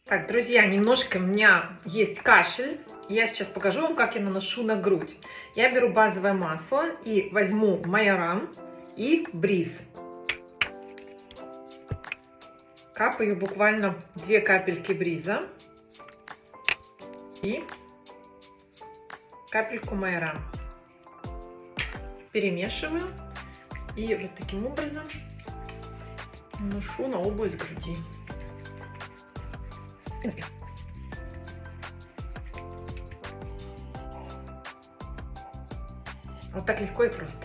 Так, друзья, немножко у меня есть кашель. Я сейчас покажу вам, как я наношу на грудь. Я беру базовое масло и возьму майоран и бриз. Капаю буквально 2 капельки бриза и капельку майоран. Перемешиваю и вот таким образом наношу на область груди. Вот так легко и просто.